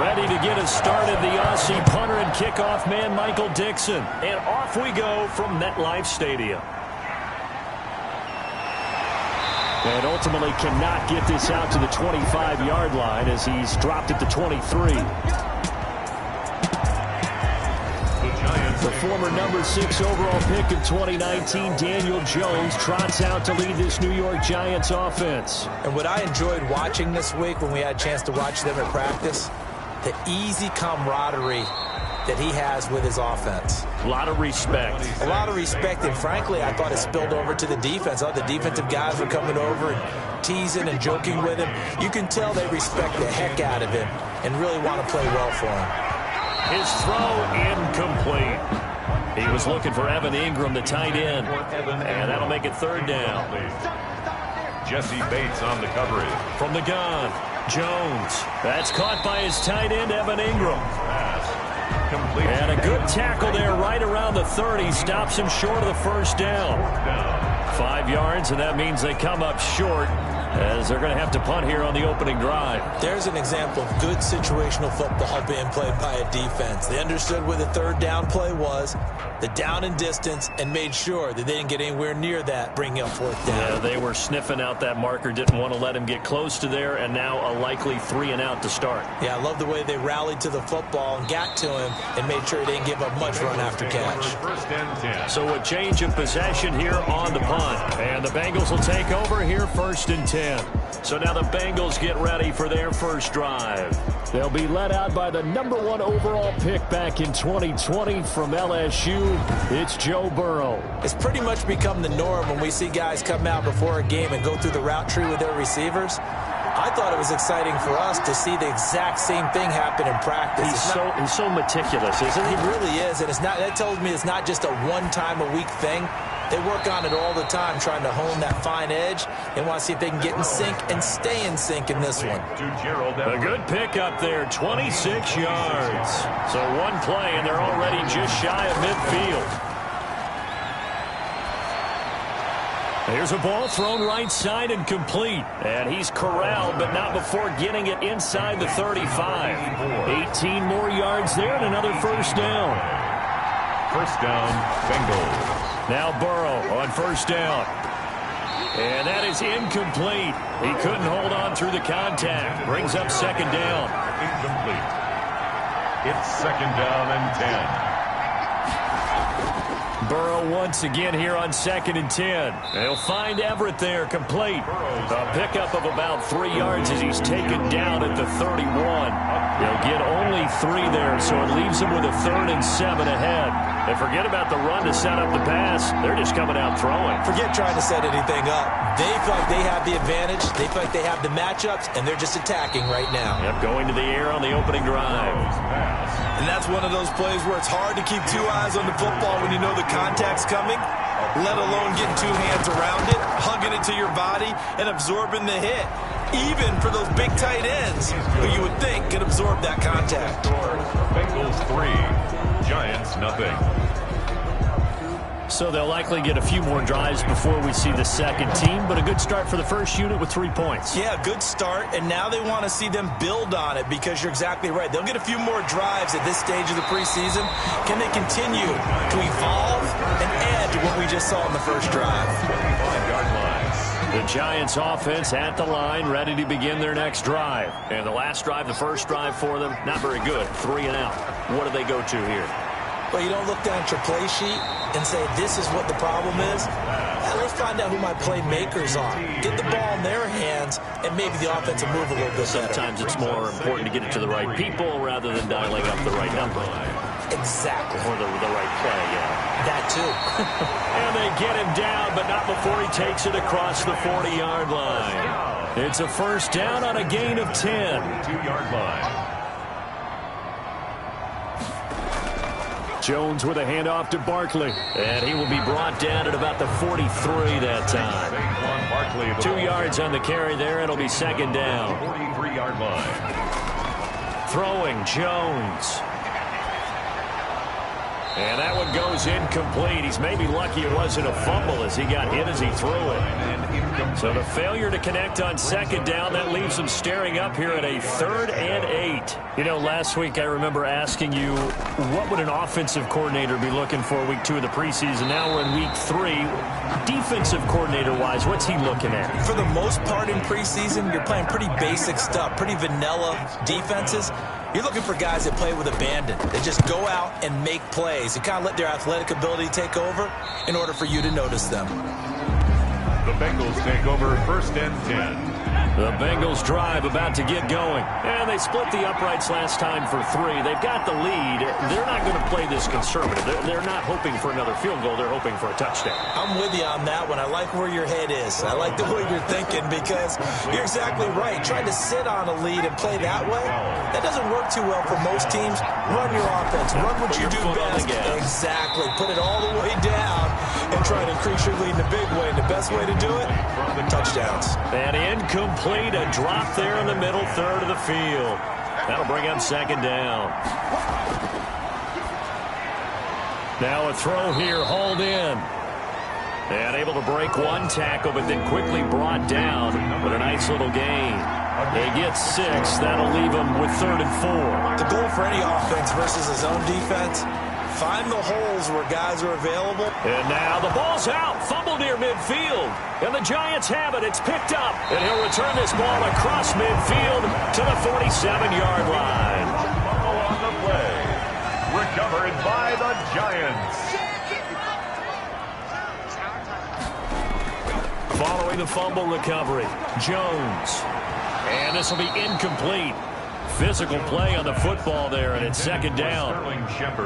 Ready to get us started, the Aussie punter and kickoff man, Michael Dixon. And off we go from MetLife Stadium. And ultimately cannot get this out to the 25-yard line as he's dropped it to 23. The former number 6 overall pick of 2019, Daniel Jones, trots out to lead this New York Giants offense. And what I enjoyed watching this week when we had a chance to watch them at practice, the easy camaraderie that he has with his offense. A lot of respect. A lot of respect, and frankly, I thought it spilled over to the defense. All the defensive guys were coming over and teasing and joking with him. You can tell they respect the heck out of him and really want to play well for him. His throw incomplete. He was looking for Evan Ingram, the tight end, and that'll make it third down. Jesse Bates on the coverage. From the gun, Jones. That's caught by his tight end, Evan Ingram. And a good tackle there right around the 30. Stops him short of the first down. 5 yards, and that means they come up short as they're going to have to punt here on the opening drive. There's an example of good situational football being played by a defense. They understood where the third down play was, the down and distance, and made sure that they didn't get anywhere near that, bringing up fourth down. Yeah, they were sniffing out that marker, didn't want to let him get close to there, and now a likely 3-and-out to start. Yeah, I love the way they rallied to the football and got to him and made sure he didn't give up much run after catch. So a change of possession here on the punt, and the Bengals will take over here first and 10. So now the Bengals get ready for their first drive. They'll be led out by the number 1 overall pick back in 2020 from LSU. It's Joe Burrow. It's pretty much become the norm when we see guys come out before a game and go through the route tree with their receivers. I thought it was exciting for us to see the exact same thing happen in practice. He's so meticulous, isn't he? He really is, and that tells me it's not just a one-time-a-week thing. They work on it all the time, trying to hone that fine edge. They want to see if they can get in sync and stay in sync in this one. A good pick up there, 26 yards. So one play, and they're already just shy of midfield. Here's a ball thrown right side and complete. And he's corralled, but not before getting it inside the 35. 18 more yards there and another first down. First down, Bengals. Now Burrow on first down. And that is incomplete. He couldn't hold on through the contact. Brings up second down. Incomplete. It's second down and 10. Burrow once again here on second and 10. They'll find Everett there, complete. A pickup of about 3 yards as he's taken down at the 31. They'll get only 3 there, so it leaves them with a 3rd and 7 ahead. And forget about the run to set up the pass. They're just coming out throwing. Forget trying to set anything up. They feel like they have the advantage. They feel like they have the matchups, and they're just attacking right now. Yep, going to the air on the opening drive. And that's one of those plays where it's hard to keep 2 eyes on the football when you know the contact's coming, let alone getting 2 hands around it, hugging it to your body, and absorbing the hit. Even for those big tight ends, who you would think could absorb that contact. Bengals 3, Giants nothing. So they'll likely get a few more drives before we see the second team, but a good start for the first unit with 3 points. Yeah, good start, and now they want to see them build on it because you're exactly right. They'll get a few more drives at this stage of the preseason. Can they continue to evolve and add to what we just saw in the first drive? 25-yard line. The Giants offense at the line, ready to begin their next drive. And the last drive, the first drive for them, not very good. 3 and out. What do they go to here? Well, you don't look down at your play sheet and say, this is what the problem is. Let's find out who my playmakers are. Get the ball in their hands, and maybe the offense will move a little bit better. Sometimes it's more important to get it to the right people rather than dialing up the right number. Exactly. Or the right play, yeah. That too. And they get him down, but not before he takes it across the 40-yard line. It's a first down on a gain of 10. 2-yard line. Jones with a handoff to Barkley. And he will be brought down at about the 43 that time. 2 yards on the carry there. It'll be second down. 43-yard line. Throwing Jones. And that one goes incomplete. He's maybe lucky it wasn't a fumble as he got hit as he threw it. So the failure to connect on second down, that leaves him staring up here at a 3rd and 8. You know, last week I remember asking you, what would an offensive coordinator be looking for week 2 of the preseason? Now we're in week 3. Defensive coordinator-wise, what's he looking at? For the most part in preseason, you're playing pretty basic stuff, pretty vanilla defenses. You're looking for guys that play with abandon. They just go out and make plays. You kind of let their athletic ability take over in order for you to notice them. The Bengals take over 1st and 10. The Bengals drive about to get going. And they split the uprights last time for 3. They've got the lead. They're not going to play this conservative. They're not hoping for another field goal. They're hoping for a touchdown. I'm with you on that one. I like where your head is. I like the way you're thinking because you're exactly right. Trying to sit on a lead and play that way, that doesn't work too well for most teams. Run your offense. Run what you do best. Exactly. Put it all the way down and try to increase your lead in a big way. And the best way to do it, touchdowns. And incomplete. A drop there in the middle third of the field. That'll bring up 2nd down. Now a throw here, hauled in. And able to break one tackle, but then quickly brought down with a nice little gain. They get 6. That'll leave them with 3rd and 4. The goal for any offense versus his own defense, find the holes where guys are available. And now the ball's out. Fumble near midfield. And the Giants have it. It's picked up. And he'll return this ball across midfield to the 47-yard line. Fumble on the play. Recovered by the Giants. Following the fumble recovery, Jones. And this will be incomplete. Physical play on the football there, and it's 2nd down.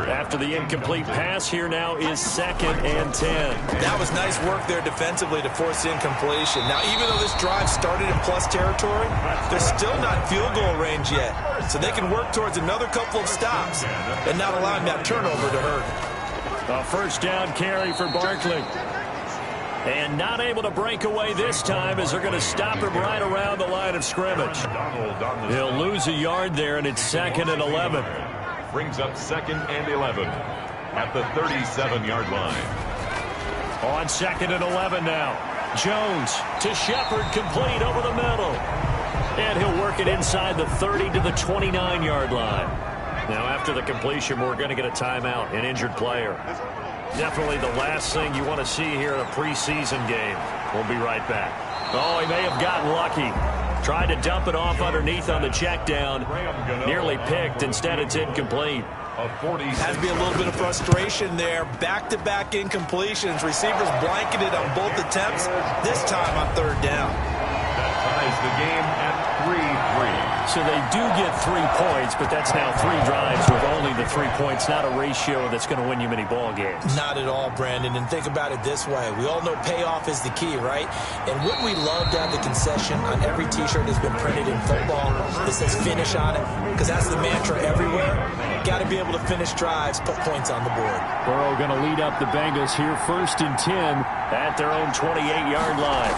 After the incomplete pass, here now is 2nd and 10. That was nice work there defensively to force the incompletion. Now, even though this drive started in plus territory, they're still not field goal range yet. So they can work towards another couple of stops and not allowing that turnover to hurt. A 1st down carry for Barkley. And not able to break away this time as they're going to stop him right around the line of scrimmage. He'll lose a yard there, and it's 2nd and 11. Brings up 2nd and 11 at the 37-yard line. On 2nd and 11 now. Jones to Shepard, complete over the middle. And he'll work it inside the 30 to the 29-yard line. Now, after the completion, we're going to get a timeout, an injured player. Definitely the last thing you want to see here in a preseason game. We'll be right back. Oh, he may have gotten lucky. Tried to dump it off underneath on the check down. Nearly picked. Instead, it's incomplete. Has to be a little bit of frustration there. Back-to-back incompletions. Receivers blanketed on both attempts. This time on 3rd down. That ties the game at 3-3. So they do get 3 points, but that's now 3 drives with only the 3 points. Not a ratio that's going to win you many ball games. Not at all, Brandon. And think about it this way. We all know payoff is the key, right? And wouldn't we love to have the concession on every T-shirt that's been printed in football that says finish on it? Because that's the mantra everywhere. Got to be able to finish drives, put points on the board. Burrow going to lead up the Bengals here 1st and 10 at their own 28-yard line.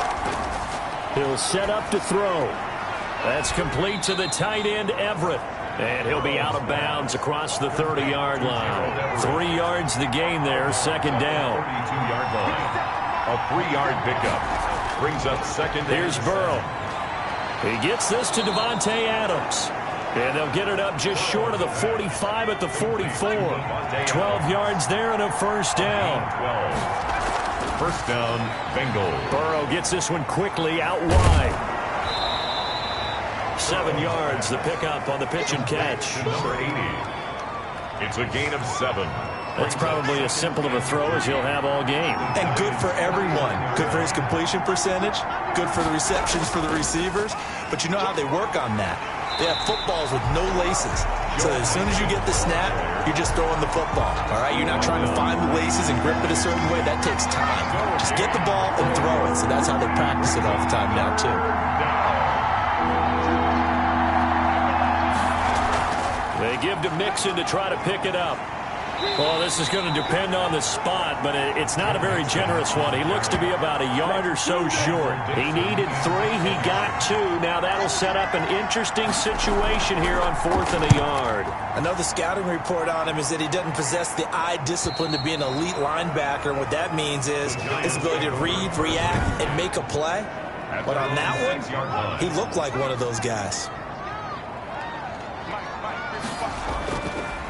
He'll set up to throw. That's complete to the tight end, Everett. And he'll be out of bounds across the 30-yard line. 3 yards the gain there, 2nd down. 32-yard line. A 3-yard pickup. Brings up 2nd. Here's Burrow. He gets this to Devontae Adams. And they'll get it up just short of the 45 at the 44. 12 yards there and a 1st down. 1st down, Bengals. Burrow gets this one quickly out wide. 7 yards, the pickup on the pitch and catch. Number 80. It's a gain of 7. That's probably as simple of a throw as he'll have all game. And good for everyone. Good for his completion percentage. Good for the receptions for the receivers. But you know how they work on that. They have footballs with no laces. So as soon as you get the snap, you're just throwing the football. All right, you're not trying to find the laces and grip it a certain way. That takes time. Just get the ball and throw it. So that's how they practice it all the time now, too. They give to Mixon to try to pick it up. Well, this is going to depend on the spot, but it's not a very generous one. He looks to be about a yard or so short. He needed 3. He got 2. Now that'll set up an interesting situation here on 4th and a yard. Another scouting report on him is that he doesn't possess the eye discipline to be an elite linebacker. And what that means is his ability to read, react, and make a play. But on that one, he looked like one of those guys.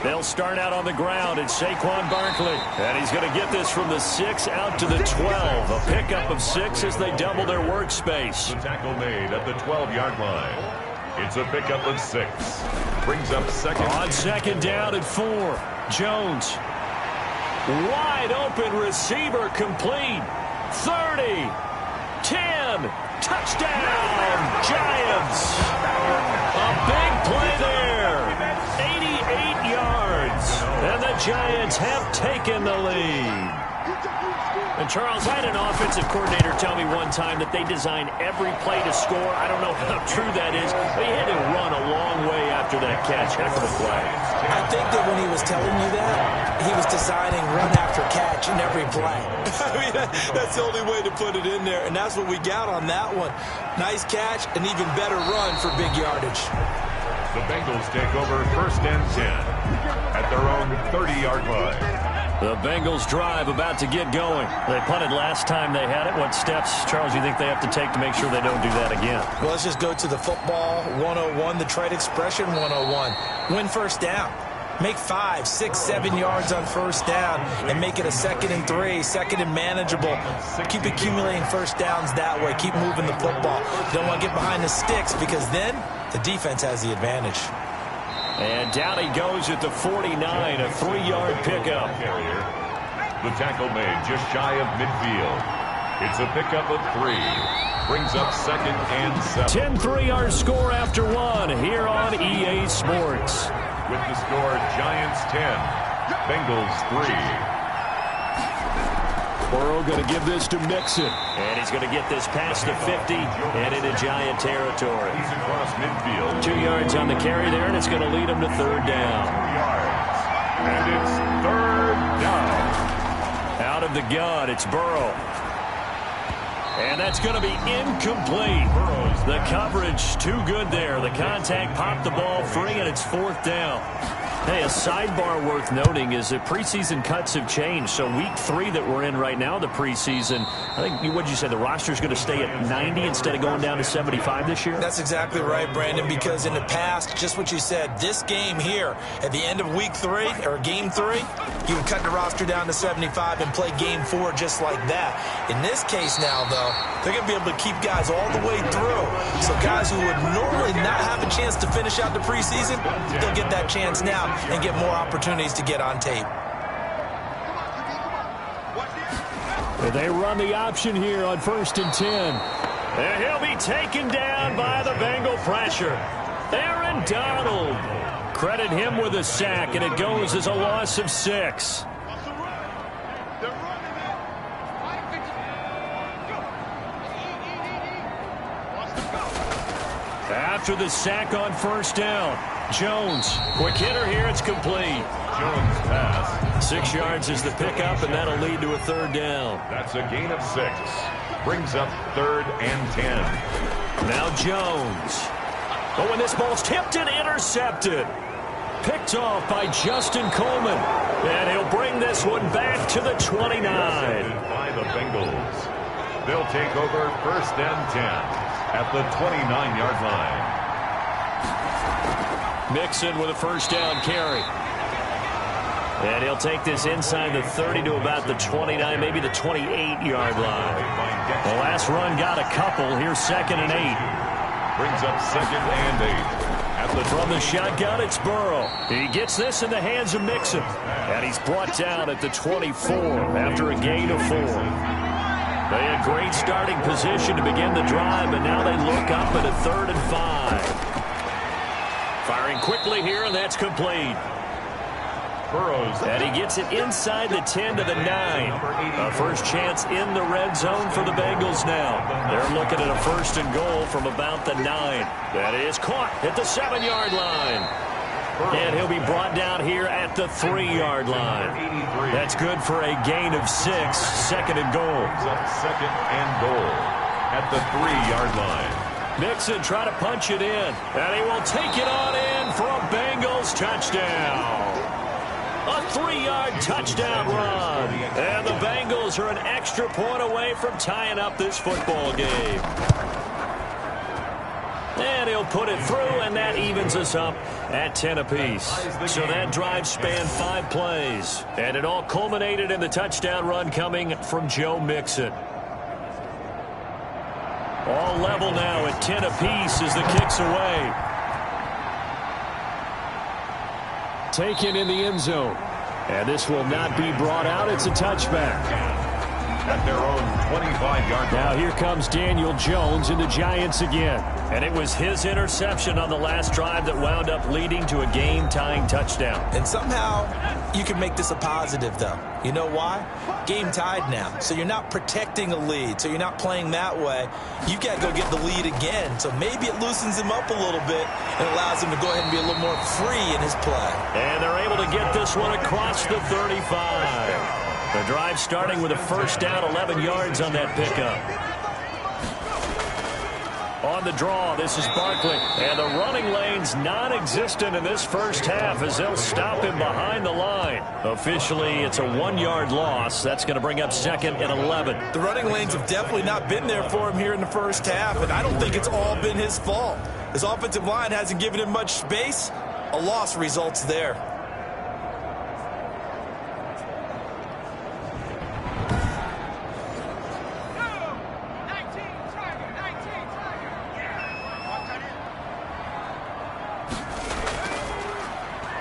They'll start out on the ground. It's Saquon Barkley. And he's going to get this from the 6 out to the 12. A pickup of 6 as they double their workspace. The tackle made at the 12-yard line. It's a pickup of 6. Brings up second. On second down at 4. Jones. Wide open receiver complete. 30. 10. Touchdown. Giants. A big play there. 88 yards. And the Giants have taken the lead. And, Charles, I had an offensive coordinator tell me one time that they design every play to score. I don't know how true that is, but he had to run a long way after that catch. Heck of a play. I think that when he was telling you that, he was designing run after catch in every play. I mean, that's the only way to put it in there, and that's what we got on that one. Nice catch, an even better run for big yardage. The Bengals take over 1st and 10 at their own 30-yard line. The Bengals drive about to get going. They punted last time they had it. What steps, Charles, do you think they have to take to make sure they don't do that again? Well, let's just go to the football 101, the trade expression 101. Win first down. Make 5, 6, 7 yards on first down and make it a 2nd and 3, 2nd and manageable. Keep accumulating first downs that way. Keep moving the football. You don't want to get behind the sticks because then the defense has the advantage. And down he goes at the 49, a 3-yard pickup. The tackle made just shy of midfield. It's a pickup of 3. Brings up 2nd and 7. 10-3 our score after 1 here on EA Sports. With the score, Giants 10, Bengals 3. Burrow going to give this to Mixon. And he's going to get this past the 50 and into Giant territory. He's across midfield. 2 yards on the carry there, and it's going to lead him to 3rd down. 2 yards. And it's 3rd down. Out of the gun, it's Burrow. And that's going to be incomplete. The coverage too good there. The contact popped the ball free, and it's 4th down. Hey, a sidebar worth noting is that preseason cuts have changed. So week 3 that we're in right now, the preseason, I think, what did you say, the roster's going to stay at 90 instead of going down to 75 this year? That's exactly right, Brandon, because in the past, just what you said, this game here, at the end of week 3, or game 3, you would cut the roster down to 75 and play game 4 just like that. In this case now, though, they're going to be able to keep guys all the way through. So guys who would normally not have a chance to finish out the preseason, they'll get that chance now and get more opportunities to get on tape. They run the option here on 1st and 10. And he'll be taken down by the Bengal pressure. Aaron Donald. Credit him with a sack, and it goes as a loss of 6. After the sack on 1st down, Jones, quick hitter here, it's complete. Jones pass. 6 yards is the pickup, and that'll lead to a 3rd down. That's a gain of 6. Brings up 3rd and 10. Now Jones. Oh, and this ball's tipped and intercepted. Picked off by Justin Coleman. And he'll bring this one back to the 29. By the Bengals. They'll take over 1st and 10 at the 29-yard line. Mixon with a 1st down carry. And he'll take this inside the 30 to about the 29, maybe the 28-yard line. The last run got a couple. Here's 2nd and 8. Brings up 2nd and 8. From the shotgun, it's Burrow. He gets this in the hands of Mixon. And he's brought down at the 24 after a gain of 4. They had great starting position to begin the drive, but now they look up at a 3rd and 5. Firing quickly here, and that's complete. Burrows. And he gets it inside the 10 to the 9. A first chance in the red zone for the Bengals now. They're looking at a 1st and goal from about the 9. That is caught at the 7-yard line. And he'll be brought down here at the 3-yard line. That's good for a gain of 6, 2nd and goal. Second and goal at the 3-yard line. Mixon trying to punch it in, and he will take it on in for a Bengals touchdown. A 3-yard touchdown run. And the Bengals are an extra point away from tying up this football game. And he'll put it through, and that evens us up at 10 apiece. So that drive spanned 5 plays. And it all culminated in the touchdown run coming from Joe Mixon. All level now at 10 apiece as the kick's away. Taken in the end zone. And this will not be brought out. It's a touchback. At their own 25-yard line. Now here comes Daniel Jones and the Giants again. And it was his interception on the last drive that wound up leading to a game-tying touchdown. And somehow you can make this a positive, though. You know why? Game tied now. So you're not protecting a lead. So you're not playing that way. You've got to go get the lead again. So maybe it loosens him up a little bit and allows him to go ahead and be a little more free in his play. And they're able to get this one across the 35. The drive starting with a first down, 11 yards on that pickup. On the draw, this is Barkley. And the running lane's non-existent in this first half as they'll stop him behind the line. Officially, it's a 1-yard loss. That's going to bring up 2nd and 11. The running lanes have definitely not been there for him here in the first half, and I don't think it's all been his fault. His offensive line hasn't given him much space. A loss results there.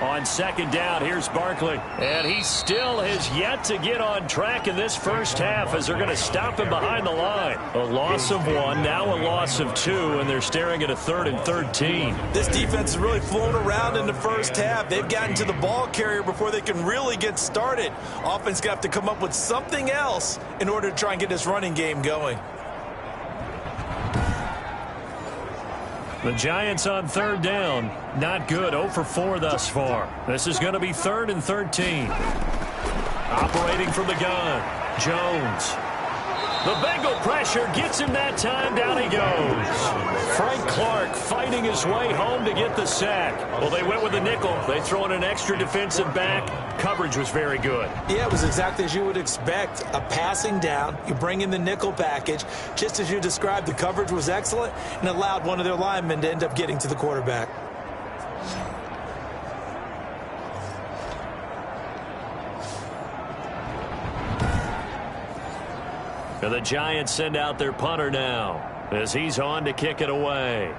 On 2nd down, here's Barkley. And he still has yet to get on track in this first half as they're going to stop him behind the line. A loss of 1, now a loss of 2, and they're staring at a 3rd and 13. This defense has really flown around in the first half. They've gotten to the ball carrier before they can really get started. Offense going to have to come up with something else in order to try and get this running game going. The Giants on 3rd down. Not good. 0 for 4 thus far. This is going to be 3rd and 13. Operating from the gun. Jones. The Bengal pressure gets him that time. Down he goes. Frank Clark fighting his way home to get the sack. Well, they went with the nickel. They throw in an extra defensive back. Coverage was very good. Yeah, it was exactly as you would expect. A passing down. You bring in the nickel package. Just as you described, the coverage was excellent and allowed one of their linemen to end up getting to the quarterback. And the Giants send out their punter now as he's on to kick it away.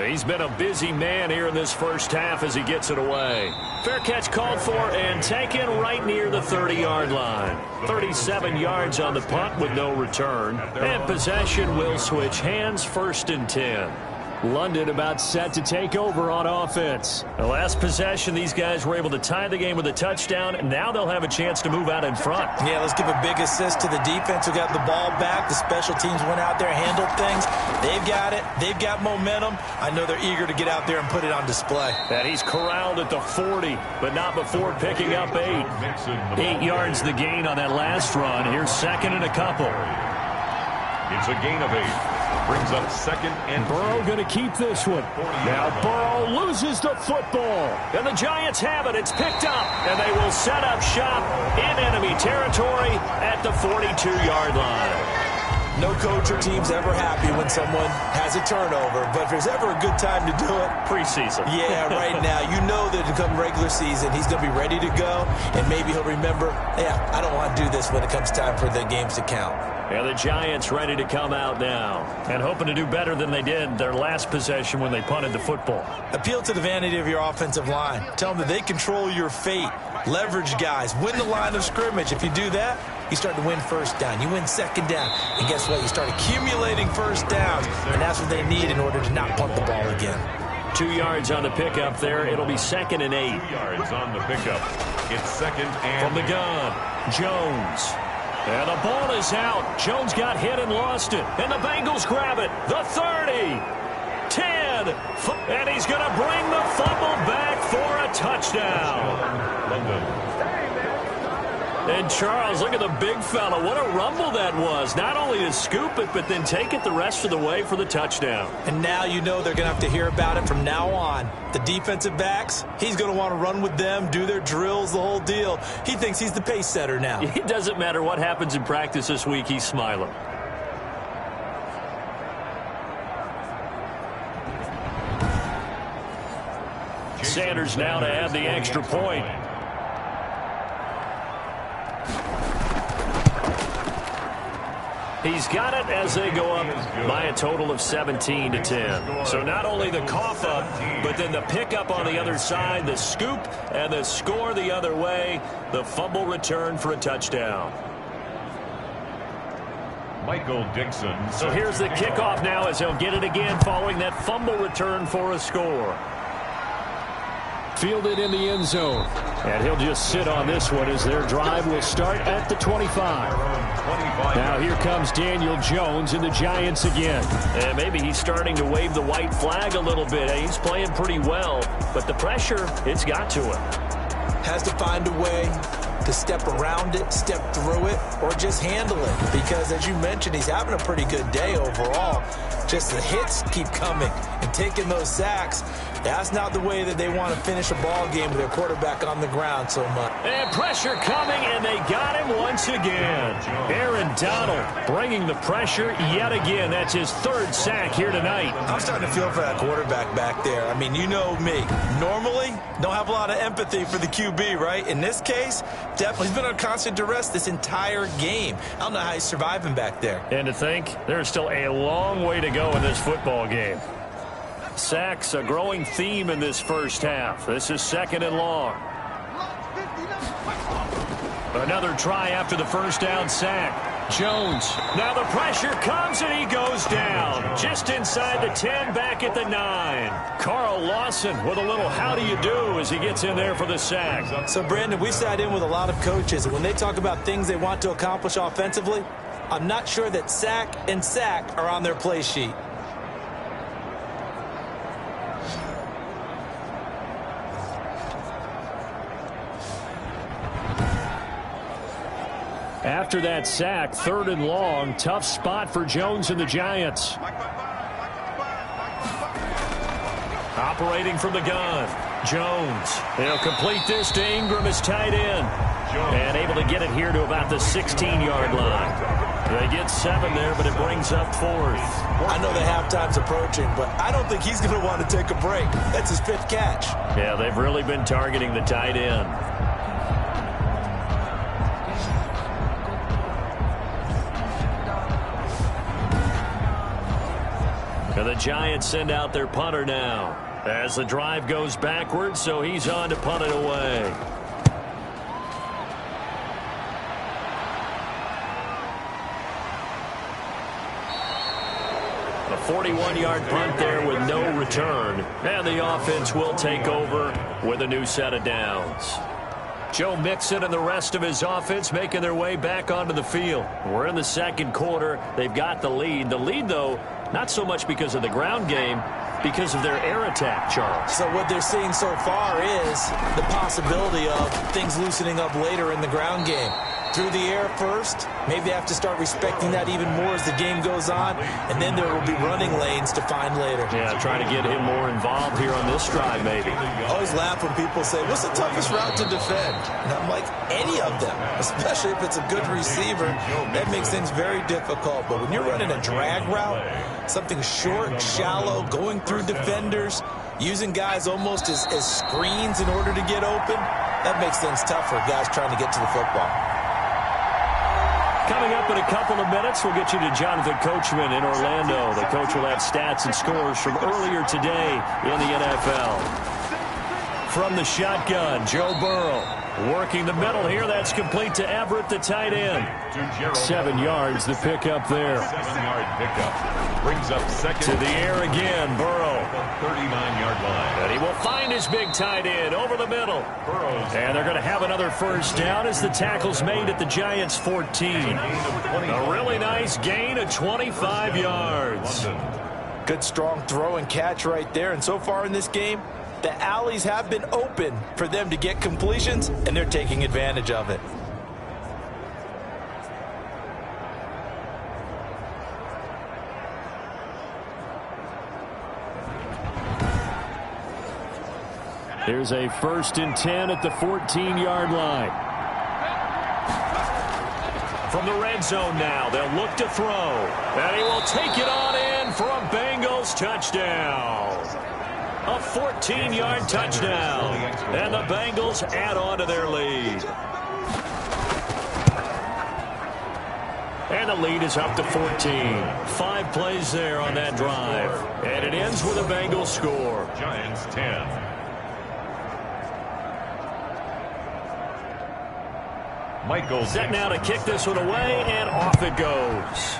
He's been a busy man here in this first half as he gets it away. Fair catch called for and taken right near the 30-yard line. 37 yards on the punt with no return. And possession will switch hands, 1st and 10. London about set to take over on offense. The last possession, these guys were able to tie the game with a touchdown, and now they'll have a chance to move out in front. Yeah, let's give a big assist to the defense who got the ball back. The special teams went out there, handled things. They've got it. They've got momentum. I know they're eager to get out there and put it on display. And he's corralled at the 40, but not before picking up 8. 8 yards the gain on that last run. Here's 2nd and a couple. It's a gain of 8. Brings up 2nd and Burrow going to keep this one. Now Burrow loses the football. And the Giants have it. It's picked up. And they will set up shop in enemy territory at the 42-yard line. No coach or team's ever happy when someone has a turnover, but if there's ever a good time to do it, preseason. Yeah, right now. You know that to come regular season, he's going to be ready to go, and maybe he'll remember, yeah, I don't want to do this when it comes time for the games to count. And the Giants ready to come out now and hoping to do better than they did their last possession when they punted the football. Appeal to the vanity of your offensive line. Tell them that they control your fate. Leverage guys. Win the line of scrimmage. If you do that, you start to win first down. You win 2nd down. And guess what? You start accumulating first downs. And that's what they need in order to not punt the ball again. 2 yards on the pickup there. It'll be 2nd and 8. 2 yards on the pickup. It's 2nd and from the gun. Jones. And the ball is out. Jones got hit and lost it. And the Bengals grab it. The 30. 10. again. And he's going to bring the fumble back for a touchdown. London. And Charles, look at the big fella. What a rumble that was. Not only to scoop it, but then take it the rest of the way for the touchdown. And now you know they're going to have to hear about it from now on. The defensive backs, he's going to want to run with them, do their drills, the whole deal. He thinks he's the pace setter now. It doesn't matter what happens in practice this week. He's smiling. Sanders now to add the extra point. He's got it as they go up by a total of 17-10. So not only the cough up, but then the pickup on the other side, the scoop, and the score the other way. The fumble return for a touchdown. Michael Dixon. So here's the kickoff now as he'll get it again following that fumble return for a score. Fielded in the end zone. And he'll just sit on this one as their drive will start at the 25. Now here comes Daniel Jones and the Giants again. And maybe he's starting to wave the white flag a little bit. He's playing pretty well, but the pressure, it's got to him. Has to find a way to step around it, step through it, or just handle it. Because as you mentioned, he's having a pretty good day overall. Just the hits keep coming and taking those sacks. That's not the way that they want to finish a ball game with their quarterback on the ground so much. And pressure coming, and they got him once again. Aaron Donald bringing the pressure yet again. That's his third sack here tonight. I'm starting to feel for that quarterback back there. I mean, you know me. Normally, don't have a lot of empathy for the QB, right? In this case, definitely he's been on constant duress this entire game. I don't know how he's surviving back there. And to think, there's still a long way to go in this football game. Sacks, a growing theme in this first half. This is 2nd and long. Another try after the first down sack. Jones. Now the pressure comes and he goes down. Just inside the 10, back at the 9. Carl Lawson with a little how do you do as he gets in there for the sack. So, Brandon, we sat in with a lot of coaches, and when they talk about things they want to accomplish offensively, I'm not sure that sack and sack are on their play sheet. After that sack, 3rd and long, tough spot for Jones and the Giants. Operating from the gun, Jones. He'll complete this to Ingram as tight end. And able to get it here to about the 16-yard line. They get 7 there, but it brings up 4th. I know the halftime's approaching, but I don't think he's going to want to take a break. That's his 5th catch. Yeah, they've really been targeting the tight end. And the Giants send out their punter now as the drive goes backwards, so he's on to punt it away. A 41-yard punt there with no return. And the offense will take over with a new set of downs. Joe Mixon and the rest of his offense making their way back onto the field. We're in the 2nd quarter. They've got the lead. The lead, though, not so much because of the ground game, because of their air attack, Charles. So what they're seeing so far is the possibility of things loosening up later in the ground game. Through the air first, maybe they have to start respecting that even more as the game goes on, and then there will be running lanes to find later. Yeah, trying to get him more involved here on this drive, maybe. I always laugh when people say, what's the toughest route to defend? And I'm like, any of them, especially if it's a good receiver. That makes things very difficult. But when you're running a drag route, something short, shallow, going through defenders, using guys almost as screens in order to get open, that makes things tough for guys trying to get to the football. Coming up in a couple of minutes, we'll get you to Jonathan Coachman in Orlando. The coach will have stats and scores from earlier today in the NFL. From the shotgun, Joe Burrow working the middle here. That's complete to Everett, the tight end. 7 yards, the pickup there. 7-yard pickup. Brings up 2nd. To the air again, Burrow. 39-yard line. And he will find his big tight end over the middle. And they're going to have another first down as the tackle's made at the Giants' 14. A really nice gain of 25 yards. Good strong throw and catch right there. And so far in this game, the alleys have been open for them to get completions, and they're taking advantage of it. Here's a 1st and 10 at the 14-yard line. From the red zone now, they'll look to throw. And he will take it on in for a Bengals touchdown. A 14-yard touchdown. And the Bengals add on to their lead. And the lead is up to 14. 5 plays there on that drive. And it ends with a Bengals score. Giants 10. Michael set now to kick this one away, and off it goes.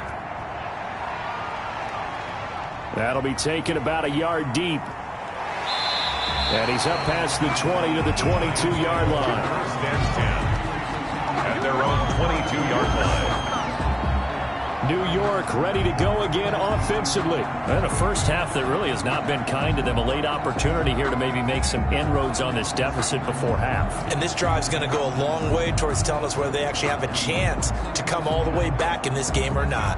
That'll be taken about a yard deep. And he's up past the 20 to the 22-yard line. 1st and 10 at their own 22-yard line. New York ready to go again offensively. And a first half that really has not been kind to them. A late opportunity here to maybe make some inroads on this deficit before half. And this drive's going to go a long way towards telling us whether they actually have a chance to come all the way back in this game or not.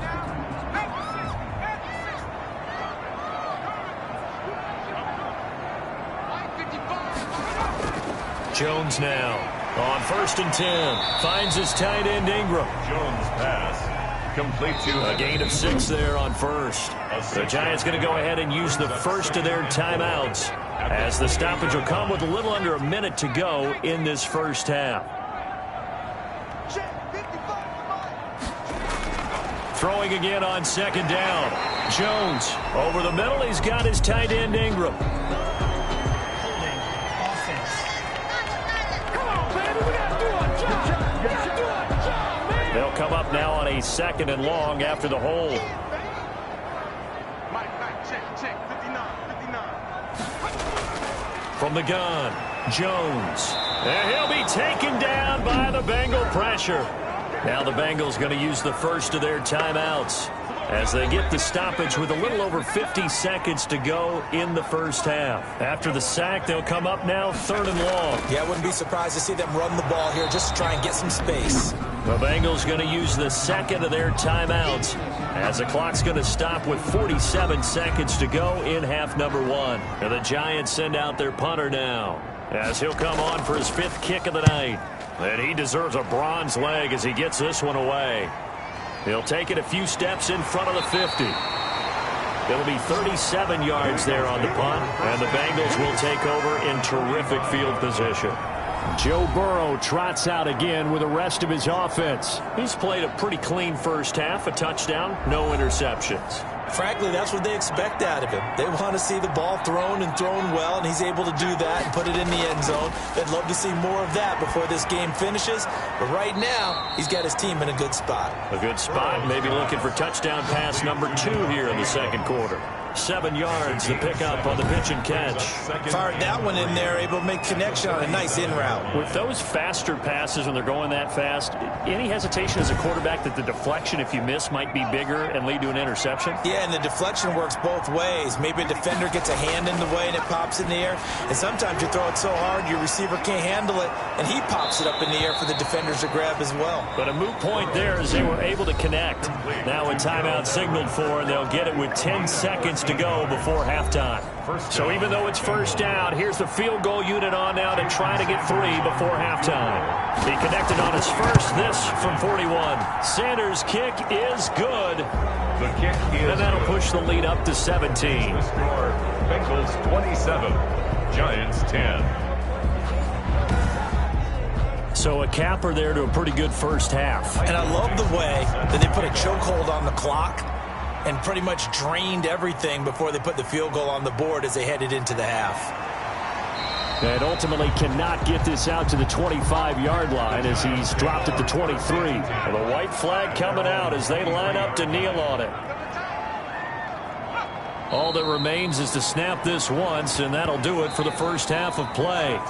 Jones now on 1st and 10. Finds his tight end Ingram. Jones pass. Complete to a gain of 6 there on 1st. The Giants going to go ahead and use the first of their timeouts as the stoppage will come with a little under a minute to go in this first half. Throwing again on 2nd down. Jones over the middle. He's got his tight end Ingram. They'll come up now on a 2nd and long after the hold. From the gun, Jones. And he'll be taken down by the Bengal pressure. Now the Bengals going to use the first of their timeouts as they get the stoppage with a little over 50 seconds to go in the first half. After the sack, they'll come up now 3rd and long. Yeah, I wouldn't be surprised to see them run the ball here just to try and get some space. The Bengals going to use the 2nd of their timeouts as the clock's going to stop with 47 seconds to go in half number 1. And the Giants send out their punter now as he'll come on for his 5th kick of the night. And he deserves a bronze leg as he gets this one away. He'll take it a few steps in front of the 50. It'll be 37 yards there on the punt, and the Bengals will take over in terrific field position. Joe Burrow trots out again with the rest of his offense. He's played a pretty clean first half, a touchdown, no interceptions. Frankly, that's what they expect out of him. They want to see the ball thrown and thrown well, and he's able to do that and put it in the end zone. They'd love to see more of that before this game finishes. But right now, he's got his team in a good spot. A good spot, maybe looking for touchdown pass number 2 here in the 2nd quarter. 7 yards, the pickup on the pitch and catch. Fired that one in there, able to make connection on a nice in route. With those faster passes when they're going that fast, any hesitation as a quarterback that the deflection, if you miss, might be bigger and lead to an interception? Yeah, and the deflection works both ways. Maybe a defender gets a hand in the way and it pops in the air. And sometimes you throw it so hard your receiver can't handle it, and he pops it up in the air for the defenders to grab as well. But a moot point there as they were able to connect. Now a timeout signaled for, and they'll get it with 10 seconds to go before halftime. So even though it's first down, here's the field goal unit on now to try to get 3 before halftime. He connected on his first, this from 41. Sanders' kick is good. The kick is and that'll push the lead up to 17. The score, Bengals 27, Giants 10. So a capper there to a pretty good first half. And I love the way that they put a chokehold on the clock and pretty much drained everything before they put the field goal on the board as they headed into the half. And ultimately cannot get this out to the 25-yard line as he's dropped at the 23. And the white flag coming out as they line up to kneel on it. All that remains is to snap this once, and that'll do it for the first half of play.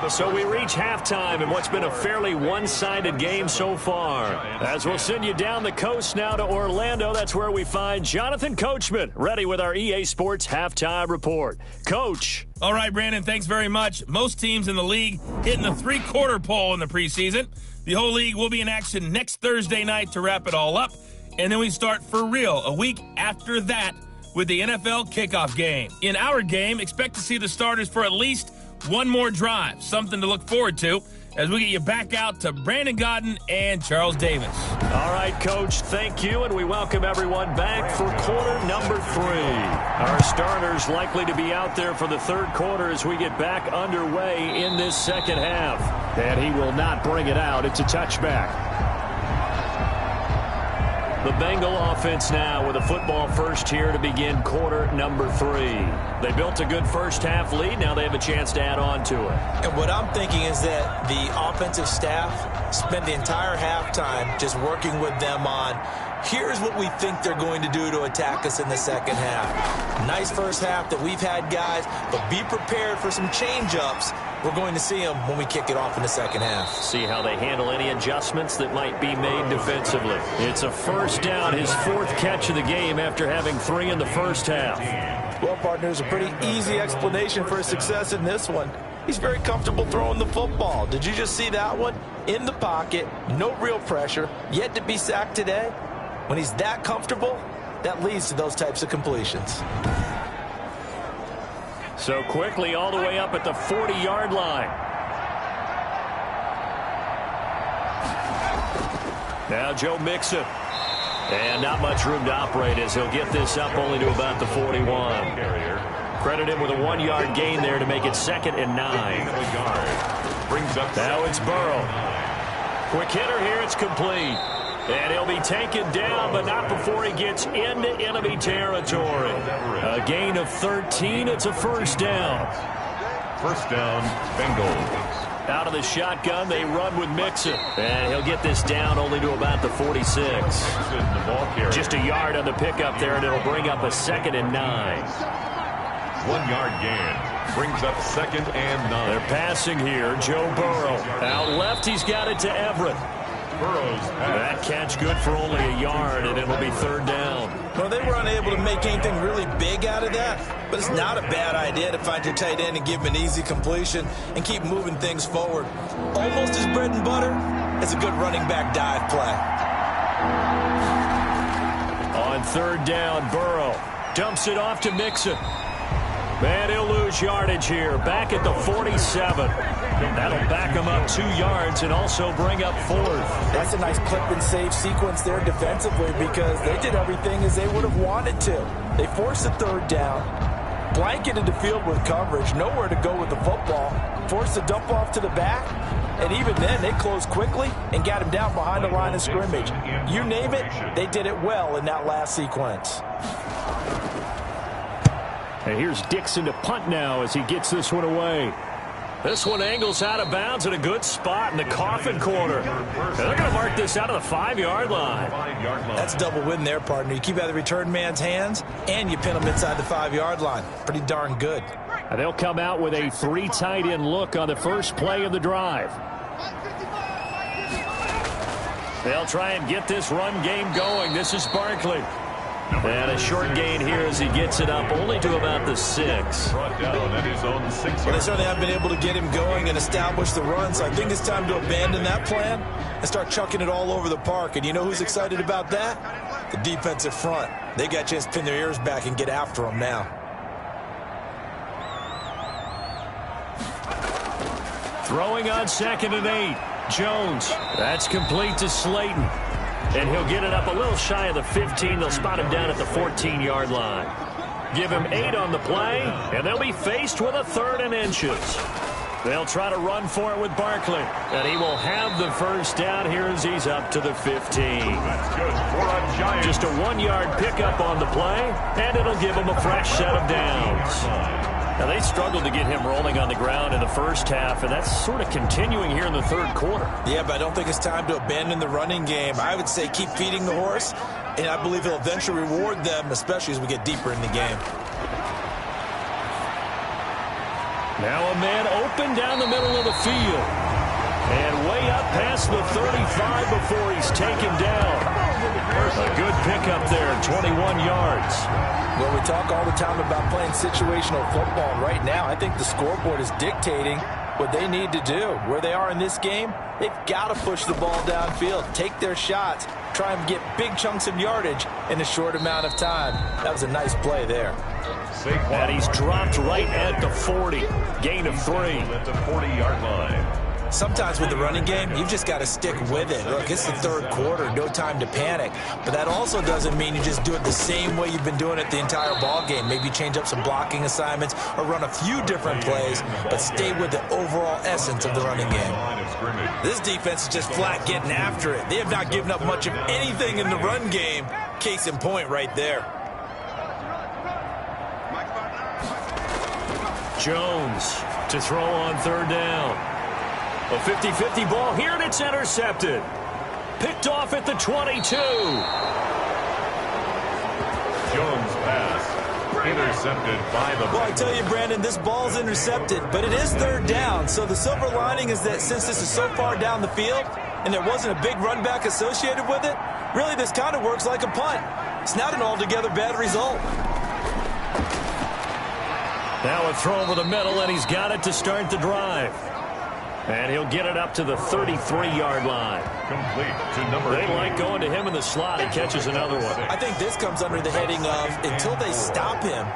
So we reach halftime in what's been a fairly one-sided game so far. As we'll send you down the coast now to Orlando, that's where we find Jonathan Coachman, ready with our EA Sports Halftime Report. Coach. All right, Brandon, thanks very much. Most teams in the league hitting the three-quarter pole in the preseason. The whole league will be in action next Thursday night to wrap it all up. And then we start for real a week after that with the NFL kickoff game. In our game, expect to see the starters for at least one more drive, something to look forward to as we get you back out to Brandon Godden and Charles Davis. All right, Coach, thank you, and we welcome everyone back for quarter number 3. Our starters likely to be out there for the third quarter as we get back underway in this second half. And he will not bring it out. It's a touchback. The Bengal offense now with a football first here to begin quarter number 3. They built a good first half lead. Now they have a chance to add on to it. And what I'm thinking is that the offensive staff spent the entire halftime just working with them on, here's what we think they're going to do to attack us in the second half. Nice first half that we've had, guys, but be prepared for some change-ups. We're going to see them when we kick it off in the second half. See how they handle any adjustments that might be made defensively. It's a first down, his 4th catch of the game after having 3 in the first half. Well, partners, a pretty easy explanation for his success in this one. He's very comfortable throwing the football. Did you just see that one? In the pocket, no real pressure, yet to be sacked today. When he's that comfortable, that leads to those types of completions. So quickly all the way up at the 40-yard line. Now Joe Mixon. And not much room to operate as he'll get this up only to about the 41. Credit him with a 1-yard gain there to make it 2nd and 9. Now it's Burrow. Quick hitter here, it's complete. And he'll be taken down, but not before he gets into enemy territory. A gain of 13. It's a first down. First down, Bengals. Out of the shotgun, they run with Mixon. And he'll get this down only to about the 46. Just a yard on the pickup there, and it'll bring up a 2nd and 9. 1-yard gain. Brings up 2nd and 9. They're passing here. Joe Burrow. Out left, he's got it to Everett. That catch good for only a yard, and it'll be 3rd down. Well, they were unable to make anything really big out of that, but it's not a bad idea to find your tight end and give him an easy completion and keep moving things forward. Almost as bread and butter as a good running back dive play. On 3rd down, Burrow dumps it off to Mixon. And he'll lose yardage here, back at the 47. That'll back him up 2 yards and also bring up 4th. That's a nice clip and save sequence there defensively because they did everything as they would have wanted to. They forced the 3rd down, blanketed the field with coverage, nowhere to go with the football, forced the dump off to the back, and even then they closed quickly and got him down behind the line of scrimmage. You name it, they did it well in that last sequence. And here's Dixon to punt now as he gets this one away. This one angles out of bounds at a good spot in the coffin corner. And they're going to mark this out of the 5-yard line. That's double win there, partner. You keep out of the return man's hands, and you pin him inside the 5-yard line. Pretty darn good. And they'll come out with a 3 tight end look on the first play of the drive. They'll try and get this run game going. This is Barkley. And a short gain here as he gets it up only to about the 6. Brought down at his own 6. Well, they certainly have been able to get him going and establish the run, so I think it's time to abandon that plan and start chucking it all over the park. And you know who's excited about that? The defensive front. They got a chance to pin their ears back and get after him now. Throwing on 2nd and 8. Jones. That's complete to Slayton. And he'll get it up a little shy of the 15. They'll spot him down at the 14-yard line. Give him 8 on the play, and they'll be faced with a 3rd and inches. They'll try to run for it with Barkley, and he will have the first down here as he's up to the 15. That's good for a giant. Just a 1-yard pickup on the play, and it'll give him a fresh set of downs. Now, they struggled to get him rolling on the ground in the first half, and that's sort of continuing here in the third quarter. Yeah, but I don't think it's time to abandon the running game. I would say keep feeding the horse, and I believe he'll eventually reward them, especially as we get deeper in the game. Now a man open down the middle of the field. And way up past the 35 before he's taken down. A good pickup there, 21 yards. Well, we talk all the time about playing situational football. And right now, I think the scoreboard is dictating what they need to do. Where they are in this game, they've got to push the ball downfield, take their shots, try and get big chunks of yardage in a short amount of time. That was a nice play there. And he's dropped right at the 40. Gain of 3. At the 40-yard line. Sometimes with the running game, you've just got to stick with it. Look, it's the third quarter, no time to panic. But that also doesn't mean you just do it the same way you've been doing it the entire ball game. Maybe change up some blocking assignments or run a few different plays, but stay with the overall essence of the running game. This defense is just flat getting after it. They have not given up much of anything in the run game. Case in point right there. Jones to throw on third down. A 50-50 ball here, and it's intercepted. Picked off at the 22. Jones pass intercepted by the... Well, I tell you, Brandon, this ball's intercepted, but it is third down. So the silver lining is that since this is so far down the field and there wasn't a big run back associated with it, really this kind of works like a punt. It's not an altogether bad result. Now a throw over the middle, and he's got it to start the drive. And he'll get it up to the 33-yard line. Complete to number 2. They like going to him in the slot. He catches another one. I think this comes under the heading of until they stop him,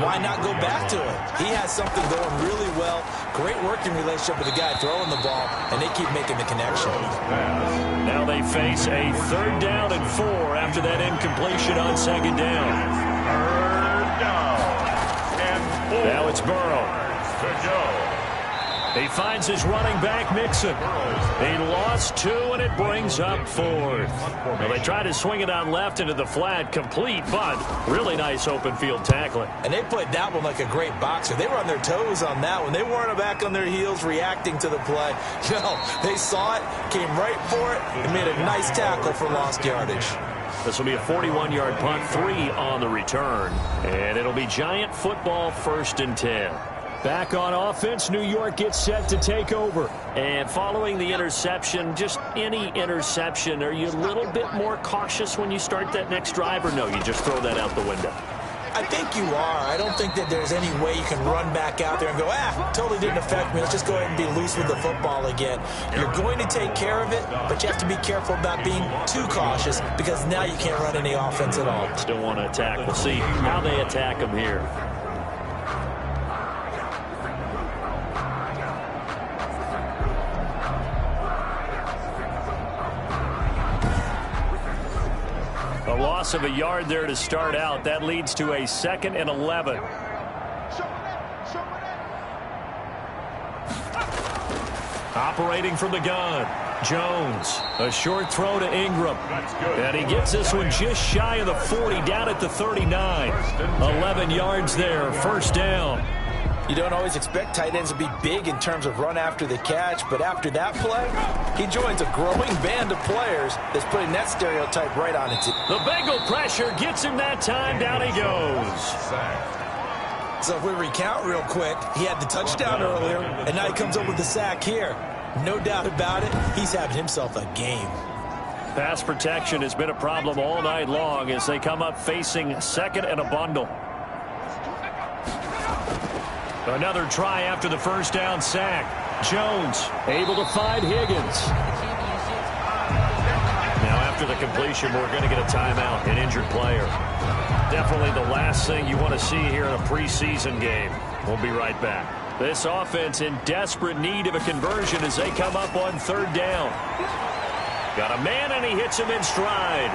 why not go back to it? He has something going really well. Great working relationship with the guy throwing the ball, and they keep making the connection. Now they face a 3rd down and 4 after that incompletion on 2nd down. 3rd down and 4. Now it's Burrow. To go. He finds his running back, Mixon. He lost 2, and it brings up 4th. Well, they try to swing it on left into the flat, complete, but really nice open field tackling. And they played that one like a great boxer. They were on their toes on that one. They weren't back on their heels reacting to the play. No, they saw it, came right for it, and made a nice tackle for lost yardage. This will be a 41-yard punt, 3 on the return. And it'll be Giant football, 1st and 10. Back on offense, New York gets set to take over. And following the interception, just any interception, are you a little bit more cautious when you start that next drive, or no, you just throw that out the window? I think you are. I don't think that there's any way you can run back out there and go, totally didn't affect me. Let's just go ahead and be loose with the football again. You're going to take care of it, but you have to be careful about being too cautious because now you can't run any offense at all. Still want to attack. We'll see how they attack them here. A loss of a yard there to start out. That leads to a 2nd and 11. Operating from the gun, Jones. A short throw to Ingram. And he gets this one just shy of the 40, down at the 39. 11 yards there, 1st down. You don't always expect tight ends to be big in terms of run after the catch, but after that play, he joins a growing band of players that's putting that stereotype right on it. The Bengal pressure gets him that time. Down he goes. So if we recount real quick, he had the touchdown earlier, and now he comes up with the sack here. No doubt about it, he's having himself a game. Pass protection has been a problem all night long as they come up facing 2nd and a bundle. Another try after the 1st down sack. Jones able to find Higgins. Now after the completion, we're going to get a timeout, an injured player. Definitely the last thing you want to see here in a preseason game. We'll be right back. This offense in desperate need of a conversion as they come up on 3rd down. Got a man, and he hits him in stride.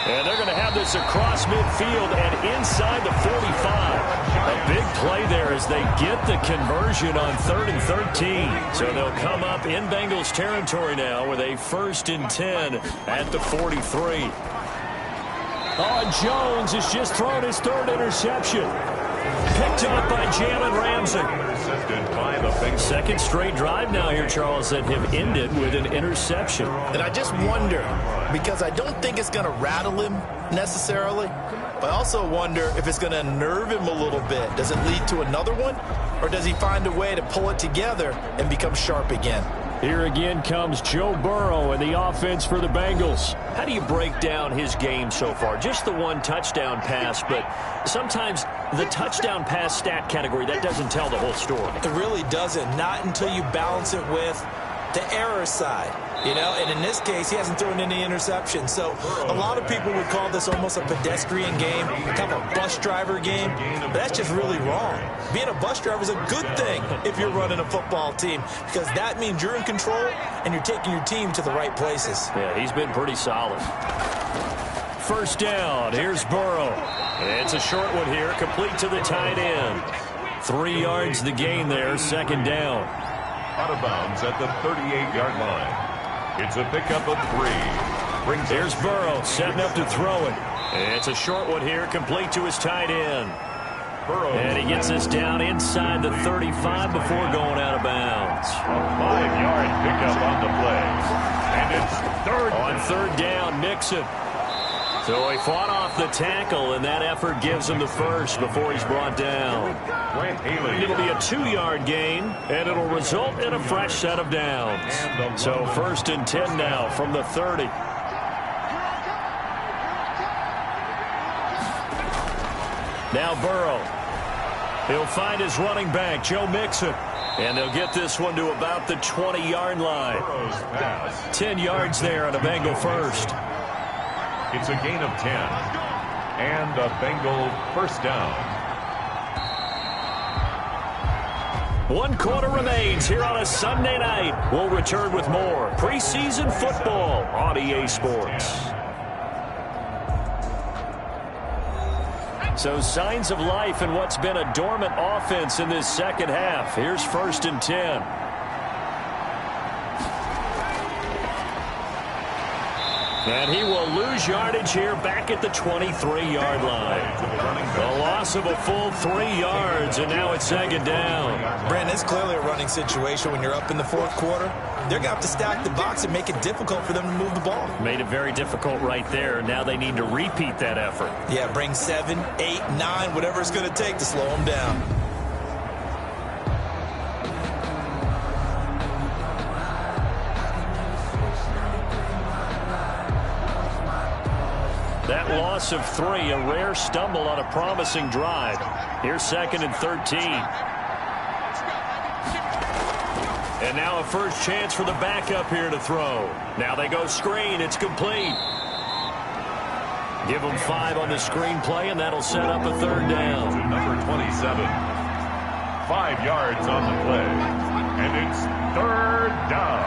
And they're going to have this across midfield and inside the 45. A big play there as they get the conversion on 3rd and 13. So they'll come up in Bengals territory now with a 1st and 10 at the 43. Oh, Jones has just thrown his 3rd interception. Picked up by Jalen Ramsey. Intercepted by the Bengals. Second straight drive now here, Charles, that have ended with an interception. And I just wonder, because I don't think it's going to rattle him necessarily, but I also wonder if it's going to unnerve him a little bit. Does it lead to another one, or does he find a way to pull it together and become sharp again? Here again comes Joe Burrow and the offense for the Bengals. How do you break down his game so far? Just the one touchdown pass, but sometimes the touchdown pass stat category, that doesn't tell the whole story. It really doesn't, not until you balance it with the error side. And in this case, he hasn't thrown any interceptions. So a lot of people would call this almost a pedestrian game, kind of a bus driver game. But that's just really wrong. Being a bus driver is a good thing if you're running a football team, because that means you're in control and you're taking your team to the right places. Yeah, he's been pretty solid. First down, here's Burrow. It's a short one here, complete to the tight end. 3 yards the gain there, second down. Out of bounds at the 38-yard line. It's a pickup of 3. Here's Burrow setting up to throw it. It's a short one here, complete to his tight end. And he gets this down inside the 35 before going out of bounds. A 5-yard pickup on the play. And it's third down, Nixon. So he fought off the tackle, and that effort gives him the first before he's brought down. It'll be a 2-yard gain, and it'll result in a fresh set of downs. So first and 10 now from the 30. Now Burrow. He'll find his running back, Joe Mixon. And they'll get this one to about the 20-yard line. 10 yards there on a Bengal first. It's a gain of 10. And a Bengal first down. 1 quarter remains here on a Sunday night. We'll return with more preseason football on EA Sports. So signs of life in what's been a dormant offense in this second half. Here's first and 10. And he will lose yardage here back at the 23-yard line. A loss of a full 3 yards, and now it's second down. Brandon, it's clearly a running situation when you're up in the fourth quarter. They're going to have to stack the box and make it difficult for them to move the ball. Made it very difficult right there. Now they need to repeat that effort. Yeah, bring 7, 8, 9, whatever it's going to take to slow them down. That loss of 3, a rare stumble on a promising drive. Here's second and 13. And now a first chance for the backup here to throw. Now they go screen. It's complete. Give them 5 on the screen play, and that'll set up a third down. To number 27. 5 yards on the play. And it's third down.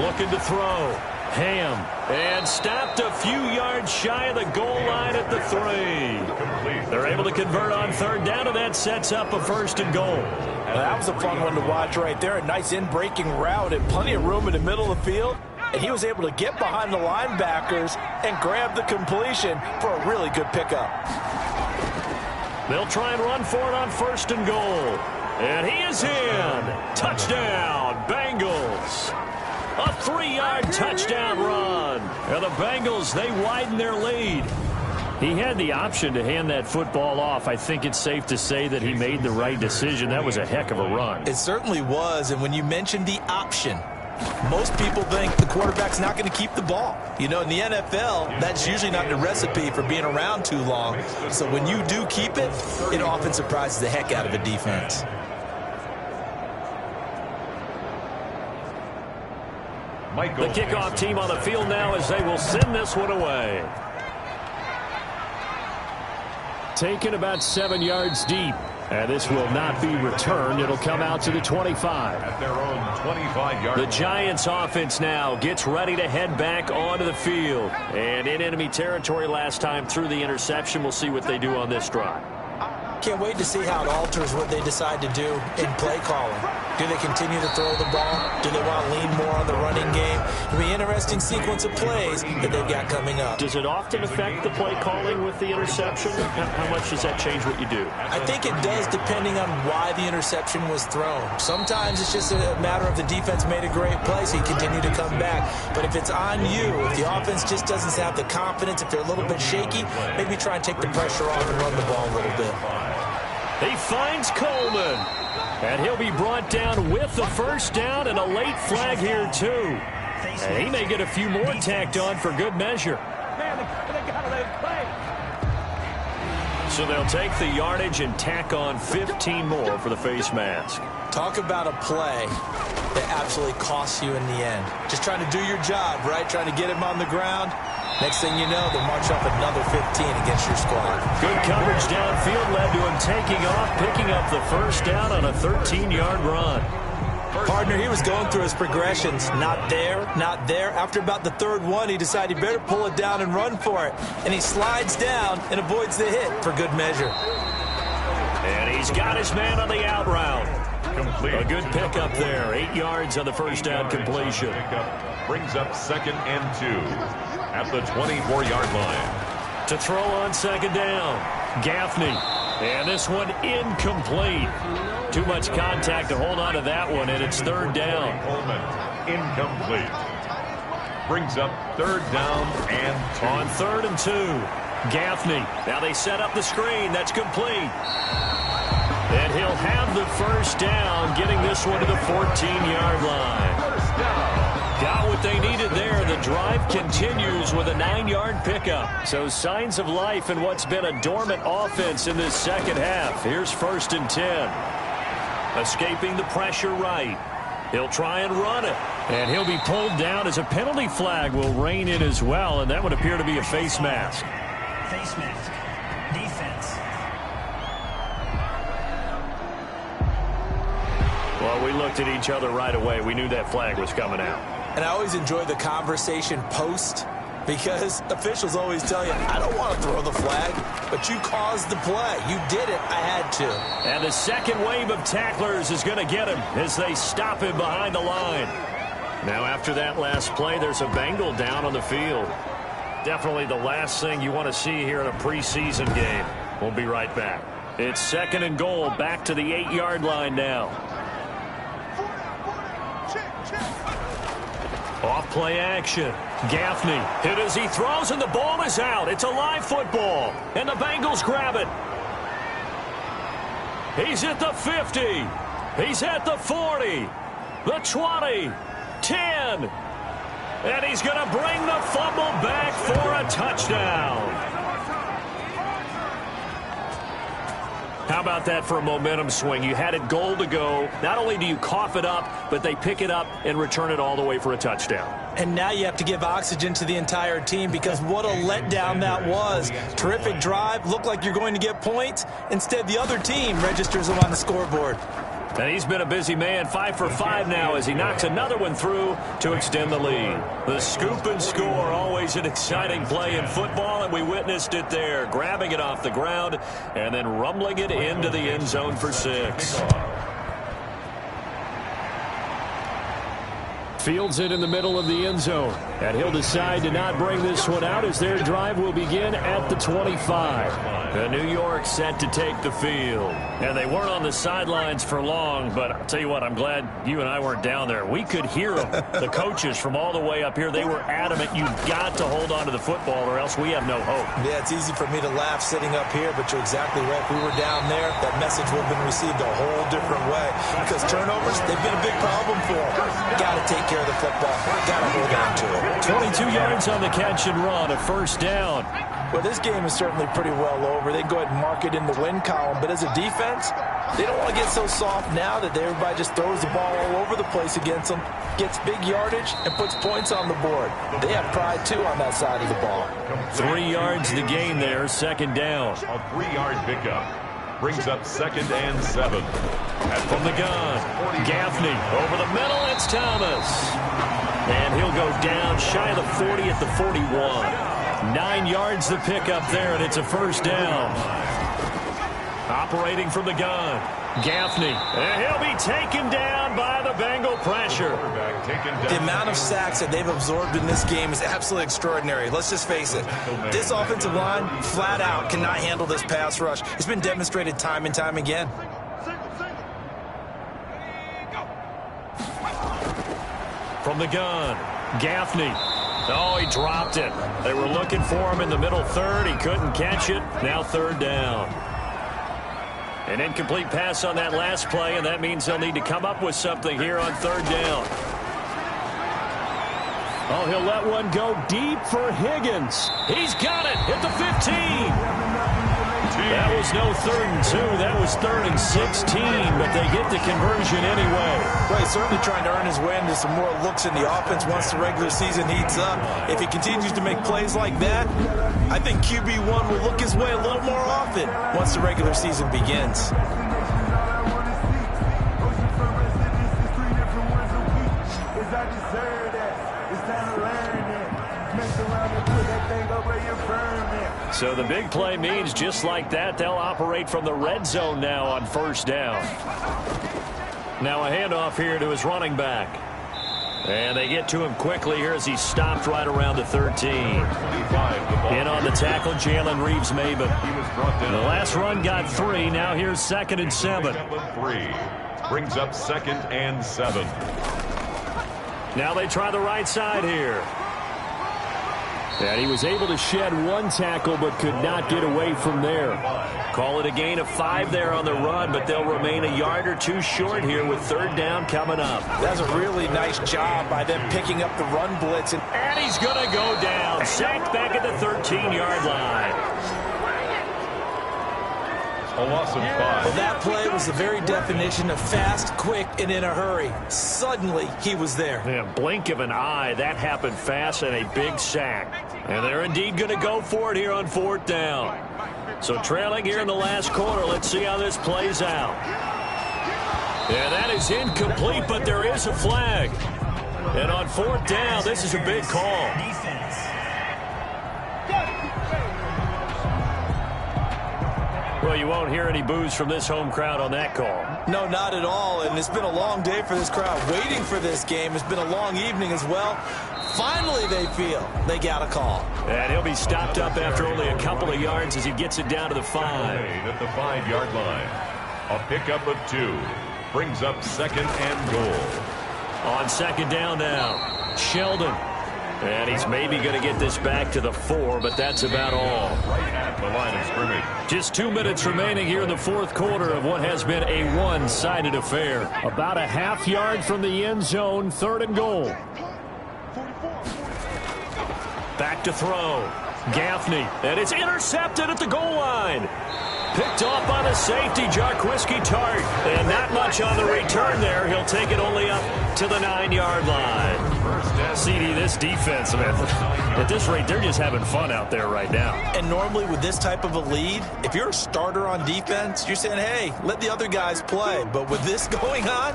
Looking to throw. Ham. And stopped a few yards shy of the goal line at the 3. They're able to convert on third down, and that sets up a first and goal. Well, that was a fun one to watch right there. A nice in-breaking route and plenty of room in the middle of the field. And he was able to get behind the linebackers and grab the completion for a really good pickup. They'll try and run for it on first and goal. And he is in. Touchdown, Bengals. A 3-yard touchdown run. And the Bengals, they widen their lead. He had the option to hand that football off. I think it's safe to say that he made the right decision. That was a heck of a run. It certainly was. And when you mentioned the option, most people think the quarterback's not going to keep the ball. You know, in the NFL, that's usually not the recipe for being around too long. So when you do keep it, it often surprises the heck out of a defense. The kickoff team on the field now as they will send this one away. Taken about 7 yards deep. And this will not be returned. It'll come out to the 25. At their own 25-yard line. The Giants offense now gets ready to head back onto the field. And in enemy territory last time through the interception. We'll see what they do on this drive. Can't wait to see how it alters what they decide to do in play calling. Do they continue to throw the ball? Do they want to lean more on the running game? It'll be an interesting sequence of plays that they've got coming up. Does it often affect the play calling with the interception? How much does that change what you do? I think it does, depending on why the interception was thrown. Sometimes it's just a matter of the defense made a great play, so you continue to come back. But if it's on you, if the offense just doesn't have the confidence, if they're a little bit shaky, maybe try and take the pressure off and run the ball a little bit. He finds Coleman, and he'll be brought down with the first down and a late flag here, too. And he may get a few more tacked on for good measure. So they'll take the yardage and tack on 15 more for the face mask. Talk about a play that absolutely costs you in the end. Just trying to do your job, right? Trying to get him on the ground. Next thing you know, they'll march off another 15 against your squad. Good coverage downfield led to him taking off, picking up the first down on a 13-yard run. Partner, he was going through his progressions. Not there, not there. After about the third one, he decided he better pull it down and run for it. And he slides down and avoids the hit for good measure. And he's got his man on the out route. Complete. A good pickup there. 8 yards on the first down completion. Brings up 2nd and 2 at the 24-yard line. To throw on second down, Gaffney. And this one incomplete. Too much contact to hold on to that one, and it's third down. Coleman, incomplete. Brings up 3rd down and 2. On 3rd and 2, Gaffney. Now they set up the screen. That's complete. And he'll have the first down, getting this one to the 14-yard line. Got what they needed there. The drive continues with a 9-yard pickup. So signs of life in what's been a dormant offense in this second half. Here's 1st and 10. Escaping the pressure right. He'll try and run it. And he'll be pulled down as a penalty flag will rein in as well. And that would appear to be a face mask. Face mask. Defense. Well, we looked at each other right away. We knew that flag was coming out. And I always enjoy the conversation post, because officials always tell you, I don't want to throw the flag, but you caused the play. You did it. I had to. And the second wave of tacklers is going to get him as they stop him behind the line. Now, after that last play, there's a Bengal down on the field. Definitely the last thing you want to see here in a preseason game. We'll be right back. It's 2nd and goal, back to the 8-yard line now. Off play action. Gaffney hit as he throws, and the ball is out. It's a live football, and the Bengals grab it. He's at the 50. He's at the 40. The 20. 10. And he's going to bring the fumble back for a touchdown. How about that for a momentum swing? You had it goal to go. Not only do you cough it up, but they pick it up and return it all the way for a touchdown. And now you have to give oxygen to the entire team, because what a letdown that was. Terrific drive. Looked like you're going to get points. Instead, the other team registers them on the scoreboard. And he's been a busy man, 5 for 5 now as he knocks another one through to extend the lead. The scoop and score, always an exciting play in football, and we witnessed it there, grabbing it off the ground and then rumbling it into the end zone for 6. Fields it in the middle of the end zone, and he'll decide to not bring this one out as their drive will begin at the 25. The New York set to take the field. And they weren't on the sidelines for long, but I'll tell you what, I'm glad you and I weren't down there. We could hear them, the coaches from all the way up here. They were adamant, you've got to hold on to the football or else we have no hope. Yeah, it's easy for me to laugh sitting up here, but you're exactly right. If we were down there, that message would have been received a whole different way. Because turnovers, they've been a big problem for them. Got to take care of the football. Got to hold on to it. 22 yards on the catch and run, a first down. Well, this game is certainly pretty well over. They go ahead and mark it in the win column. But as a defense, they don't want to get so soft now that everybody just throws the ball all over the place against them, gets big yardage, and puts points on the board. They have pride, too, on that side of the ball. 3 yards to gain there, second down. A 3-yard pickup. Brings up 2nd and 7. From the gun, Gaffney over the middle, it's Thomas. And he'll go down shy of the 40 at the 41. 9 yards to pick up there, and it's a first down. Operating from the gun, Gaffney. And he'll be taken down by the Bengal pressure. The amount of sacks that they've absorbed in this game is absolutely extraordinary. Let's just face it. This offensive line, flat out, cannot handle this pass rush. It's been demonstrated time and time again. From the gun, Gaffney. Oh, he dropped it. They were looking for him in the middle third. He couldn't catch it. Now third down. An incomplete pass on that last play, and that means they'll need to come up with something here on third down. Oh, he'll let one go deep for Higgins. He's got it at the 15. That was no 3rd and 2. That was 3rd and 16, but they get the conversion anyway. Well, he's certainly trying to earn his way into some more looks in the offense once the regular season heats up. If he continues to make plays like that, I think QB1 will look his way a little more often once the regular season begins. So the big play means just like that, they'll operate from the red zone now on first down. Now a handoff here to his running back. And they get to him quickly here as he stopped right around the 13. In on the tackle, Jalen Reeves-Maybin. The last run got 3. Now here's 2nd and 7. 3 brings up 2nd and 7. Now they try the right side here. And he was able to shed one tackle but could not get away from there. Call it a gain of 5 there on the run, but they'll remain a yard or 2 short here with third down coming up. That's a really nice job by them picking up the run blitz. And he's going to go down. Sacked back at the 13-yard line. A loss of 5. Well, that play was the very definition of fast, quick, and in a hurry. Suddenly, he was there. Yeah, blink of an eye. That happened fast and a big sack. And they're indeed going to go for it here on 4th down. So trailing here in the last quarter. Let's see how this plays out. Yeah, that is incomplete, but there is a flag. And on 4th down, this is a big call. Defense. Well, you won't hear any boos from this home crowd on that call. No, not at all. And it's been a long day for this crowd. Waiting for this game. It's been a long evening as well. Finally, they feel they got a call. And he'll be stopped up after only a couple of yards as he gets it down to the 5. At the 5-yard line. A pickup of 2 brings up 2nd and goal. On 2nd down now, Sheldon. And he's maybe going to get this back to the 4, but that's about all. Right at the line of scrimmage. Just 2 minutes remaining here in the 4th quarter of what has been a one-sided affair. About a half yard from the end zone, 3rd and goal. Back to throw. Gaffney. And it's intercepted at the goal line. Picked off by the safety, Jarquiski Tart. And not much on the return there. He'll take it only up to the 9-yard line. CD, this defense, man, at this rate, they're just having fun out there right now. And normally with this type of a lead, if you're a starter on defense, you're saying, hey, let the other guys play. But with this going on,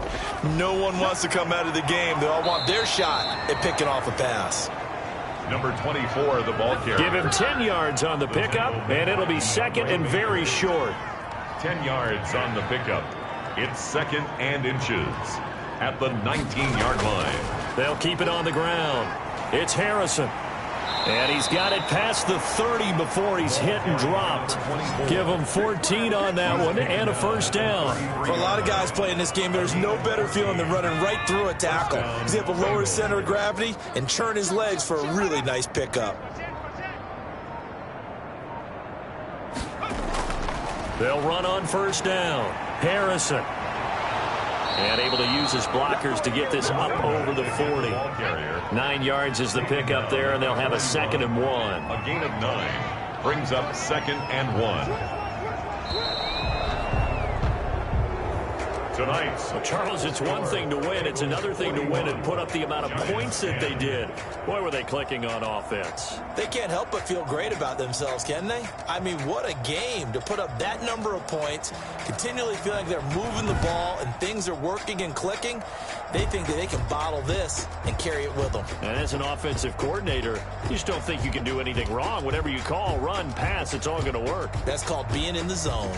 no one wants to come out of the game. They all want their shot at picking off a pass. Number 24, the ball carrier. Give him 10 yards on the pickup, and it'll be 2nd and very short. 10 yards on the pickup. It's 2nd and inches at the 19-yard line. They'll keep it on the ground. It's Harrison. And he's got it past the 30 before he's hit and dropped. Give him 14 on that one and a first down. For a lot of guys playing this game, there's no better feeling than running right through a tackle. He's able to lower his center of gravity and churn his legs for a really nice pickup. They'll run on first down. Harrison. And able to use his blockers to get this up over the 40. 9 yards is the pickup there, and they'll have a 2nd and 1. A gain of 9 brings up 2nd and 1. Tonight, Well, Charles, it's one thing to win. It's another thing to win and put up the amount of points that they did. Boy, were they clicking on offense. They can't help but feel great about themselves, can they? I mean, what a game to put up that number of points, continually feeling like they're moving the ball and things are working and clicking. They think that they can bottle this and carry it with them. And as an offensive coordinator, you just don't think you can do anything wrong. Whatever you call, run, pass, it's all going to work. That's called being in the zone.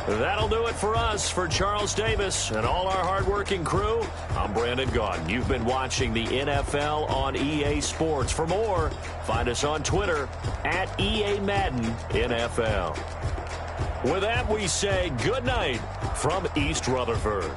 That'll do it for us. For Charles Davis and all our hardworking crew, I'm Brandon Gaudin. You've been watching the NFL on EA Sports. For more, find us on Twitter at EA Madden NFL. With that, we say good night from East Rutherford.